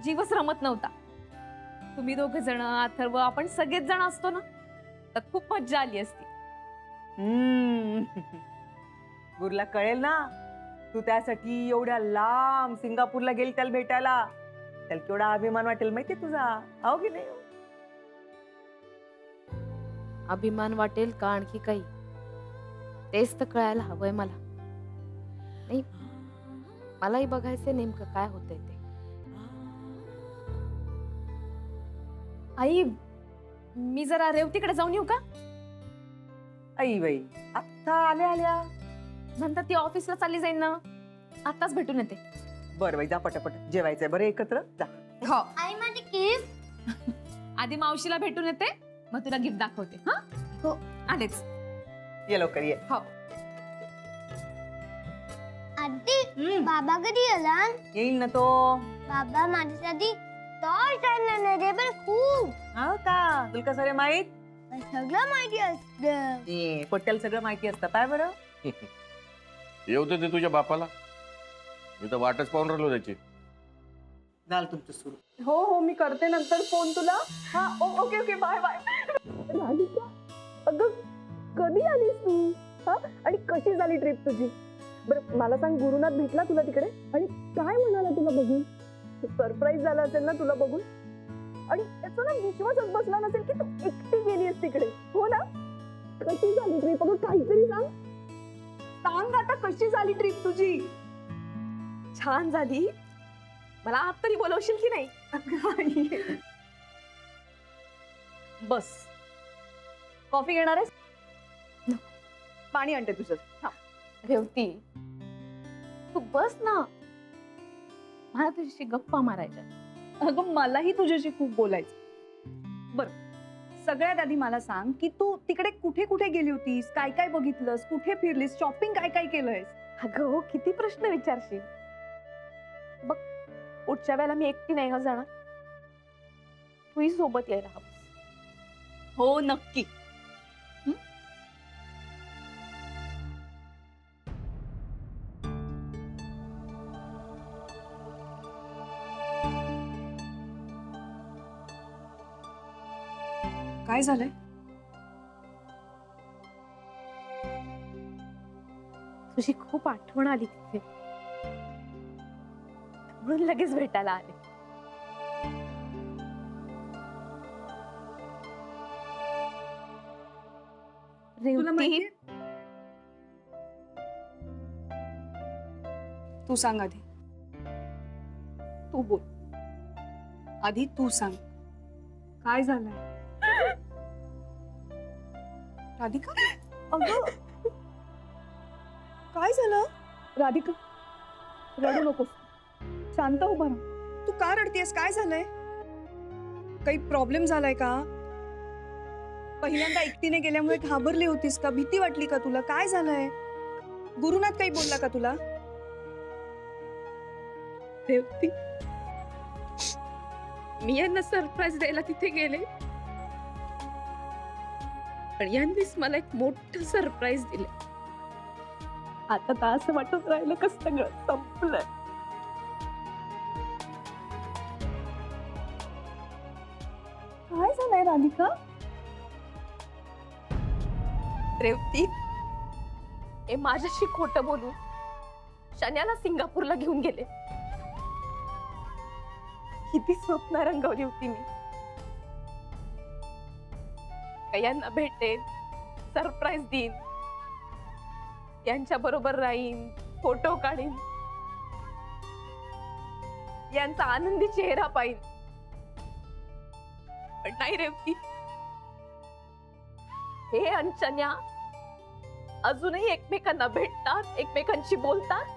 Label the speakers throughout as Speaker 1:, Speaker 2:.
Speaker 1: जीवच रमत नव्हता. तुम्ही दोघे जण, अथर्व, आपण सगळेच जण असतो ना, तर खूप मज्जा आली असती.
Speaker 2: गुरुला कळेल ना तू त्यासाठी एवढ्या लांब सिंगापूरला गेली त्याला भेटायला. त्याला केवढा अभिमान वाटेल माहितीये तुझा, हो की नाही?
Speaker 1: अभिमान वाटेल का आणखी काही, तेच तर कळायला हवंय मला. नाही, मलाही बघायचंय नेमकं काय होतंय ते. आई, मी जरा रेवतीकडे जाऊन येऊ का?
Speaker 2: आई बाई, आत्ता आल्या आल्या.
Speaker 1: नंतर ती ऑफिसला चालली जाईल ना, आताच भेटून येते.
Speaker 2: बरं बाई, जा पटापट, जेवायचंय बरं एकत्र जा.
Speaker 1: हो,
Speaker 3: आई माझी गिफ्ट.
Speaker 1: आधी मावशीला भेटून येते, मग तुला गिफ्ट दाखवते. हा
Speaker 3: हो.
Speaker 1: आलेच.
Speaker 2: ये लवकर ये.
Speaker 1: हो.
Speaker 3: आजी बाबा कधी आला?
Speaker 2: येईल ना तो.
Speaker 3: बाबा माझ्यासाठी टॉर्च आणणार रे, पण खूप
Speaker 2: हा का, तुला कसं रे माहित?
Speaker 3: मला सगळं माहिती असतं.
Speaker 2: पोट्याला सगळं माहिती असतं काय बरं?
Speaker 4: येऊ दे ते तुझ्या बापाला, मी तर वाटच पाहून राहिलो त्याची.
Speaker 2: झालं तुमचं सुरू.
Speaker 5: हो हो, मी करते नंतर फोन तुला. हा, okay okay, bye bye. Radhika, अगं कधी आलीस तू? हा, आणि कशी झाली ट्रिप तुझी? बरं मला सांग, गुरुनाथ भेटला तुला तिकडे आणि काय म्हणाला तुला बघून? सरप्राईज झाला असेल ना तुला बघून, आणि त्याचा ना विश्वासच बसला नसेल की तू एकटी गेलीस तिकडे. हो ना? कशी झाली ट्रिप? अगं काहीतरी सांग, सांग आता, कशी झाली ट्रिप तुझी?
Speaker 1: छान झाली. मला आत तरी बोलवशील की नाही?
Speaker 5: बस, कॉफी घेणार आहेस? पाणी आणते तुझं.
Speaker 1: रेवती, तू बस ना, मला तुझ्याशी गप्पा मारायच्या.
Speaker 5: अगं मलाही तुझ्याशी खूप बोलायचं. बरं, सगळ्यात आधी मला सांग की तू तिकडे कुठे कुठे गेली होतीस, काय काय बघितलंस, कुठे फिरलीस, शॉपिंग काय काय केलंयस?
Speaker 1: अगं किती प्रश्न विचारशील. बघ, पुढच्या वेळेला मी एकटी नाही का जाणार, तूही सोबत यायला हवं.
Speaker 5: हो नक्की. काय झालंय?
Speaker 1: तुझी खूप आठवण आली तिथे, म्हणून लगेच भेटायला आले.
Speaker 5: तुला
Speaker 1: रेवती,
Speaker 5: माहितीये? तू सांग आधी. तू बोल आधी, तू सांग काय झालंय? राधिका, अगं काय झालं? राधिका, रडू नकोस, शांत उभा राहा. तू का रडतेस? काय झालंय? काही प्रॉब्लेम झालाय का? पहिल्यांदा एकटीने गेल्यामुळे घाबरली होतीस का? भीती वाटली का तुला? काय झालंय? गुरुनाथ काही बोलला का तुला?
Speaker 1: रेवती, मी यांना सरप्राईज द्यायला तिथे गेले, पण यांनीच मला एक मोठं सरप्राईज दिले. आता तर असं वाटत राहिलं का सगळं संपलंय.
Speaker 5: काय झालंय राधिका?
Speaker 1: रेवती, हे माझ्याशी खोटं बोलून शन्याला सिंगापूरला घेऊन गेले. किती स्वप्न रंगवली होती मी. यांना भेटेन, सरप्राईज देईन, यांच्या बरोबर राहीन, फोटो काढीन, यांचा आनंदी चेहरा पाहिन. पण नाही रेवती, हे आणि शन्या अजूनही एकमेकांना भेटतात, एकमेकांशी बोलतात,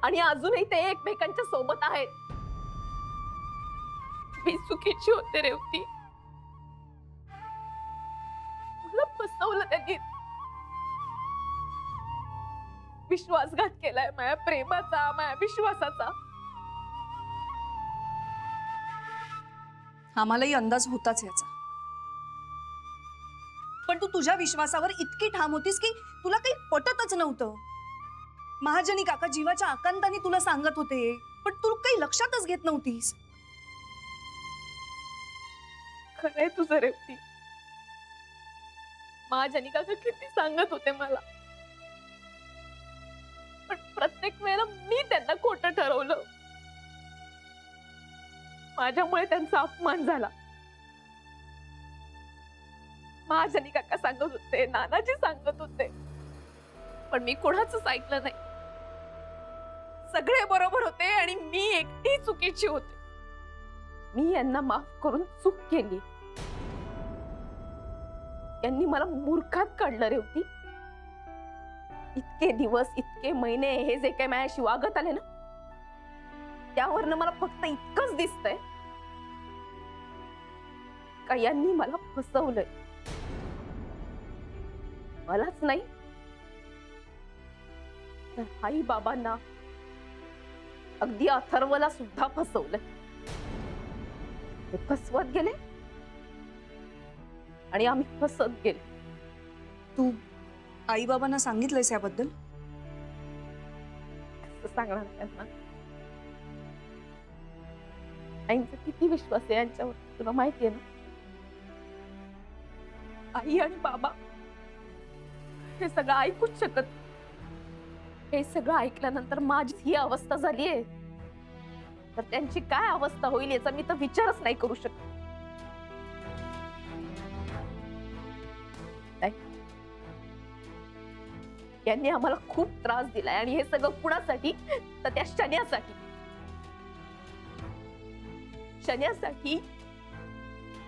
Speaker 1: आणि अजूनही ते एकमेकांच्या सोबत आहेत. मी चुकीची होते रेवती, मला फसवलं त्यांनी. विश्वासघात केलाय माझ्या प्रेमाचा, माझ्या विश्वासाचा.
Speaker 5: आम्हालाही अंदाज होताच याचा, पण तू तुझ्या विश्वासावर इतकी ठाम होतीस की तुला काही पटतच नव्हतं. महाजनी काका जीवाच्या आकांताने तुला सांगत होते पण तू काही लक्षातच घेत नव्हतीस.
Speaker 1: खरंय तुझं रेवती. माझ्या काका किती सांगत होते मला, पण प्रत्येक वेळेला मी त्यांना खोटं ठरवलं. माझ्यामुळे त्यांचा अपमान झाला. माझ्या काका सांगत होते, नानाजी सांगत होते, पण मी कोणाचंच ऐकलं नाही. सगळे बरोबर होते आणि मी एकटी चुकीची होते. मी यांना माफ करून चूक केली. यांनी मला मूर्खात काढलं रेवती. इतके दिवस, इतके महिने हे जे काही माझ्याशी वागत आले ना, त्यावरनं मला फक्त इतकंच दिसतंय का यांनी मला फसवलंय. मलाच नाही तर आई बाबांना, अगदी अथर्वला सुद्धा फसवलंय. ते फसवत गेले आणि आम्ही फसत गेलो.
Speaker 5: तू आई बाबांना सांगितलंयस याबद्दल?
Speaker 1: कसं सांगणार त्यांना? आईंचा किती विश्वास आहे यांच्यावर तुला माहिती आहे ना. आई आणि बाबा हे सगळं ऐकूच शकत. हे सगळं ऐकल्यानंतर माझी ही अवस्था झाली आहे, तर त्यांची काय अवस्था होईल याचा मी तर विचारच नाही करू शकत. नाही, यांनी आम्हाला खूप त्रास दिलाय आणि हे सगळं कुणासाठी? तर त्या शन्यासाठी. शन्यासाठी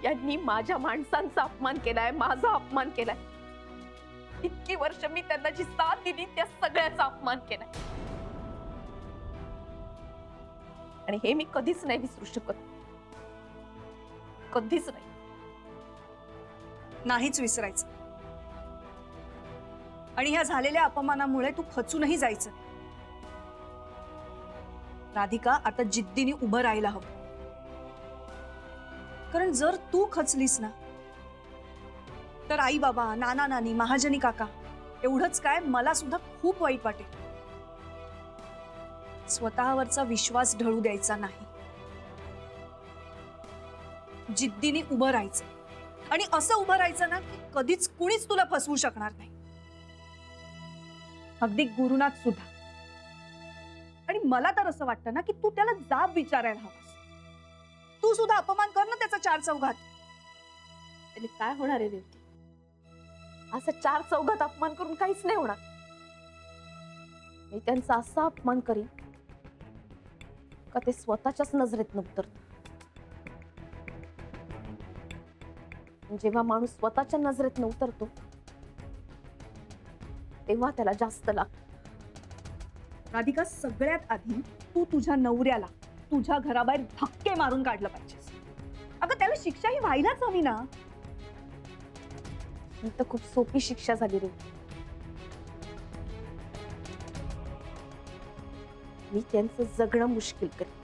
Speaker 1: यांनी माझ्या माणसांचा अपमान केलाय, माझा अपमान केलाय. इतकी वर्ष मी त्यांना जी साथ दिली त्या सगळ्याचा अपमान केलाय आणि हे मी कधीच नाही विसरू शकत. कधीच नाही.
Speaker 5: नाहीच विसरायचं. आणि ह्या झालेल्या अपमानामुळे तू खचूनही जायचं. राधिका, आता जिद्दीने उभं राहायला हवं. कारण जर तू खचलीस ना, तर आई बाबा, नाना नानी, महाजनी काका एवढंच काय, मला सुद्धा खूप वाईट वाटेल. स्वतःवरचा विश्वास ढळू द्यायचा नाही. जिद्दीने उभं राहायचं आणि असं उभं राहायचं ना की कधीच कुणीच तुला फसवू शकणार नाही. अगदी गुरुनाथ सुद्धा. आणि मला तर असं वाटतं ना की तू त्याला जाब विचारायला हवास. तू सुद्धा अपमान कर ना त्याचा चार चौघात.
Speaker 1: त्याने काय होणार आहे रेवती? असं चार चौघात अपमान करून काहीच नाही होणार. मी त्यांचा असा अपमान करीन का ते स्वतःच्याच नजरेत उतरत. जेव्हा माणूस स्वतःच्या नजरेत उतरतो तेव्हा त्याला जास्त लागतं.
Speaker 5: राधिका, सगळ्यात आधी तू तुझ्या नवऱ्याला तुझ्या घराबाहेर धक्के मारून काढलं पाहिजेस. अगं, त्याला शिक्षा ही व्हायलाच हवी ना.
Speaker 1: ही तर खूप सोपी शिक्षा झाली रे. मी त्यांचं जगणं मुश्किल करेन.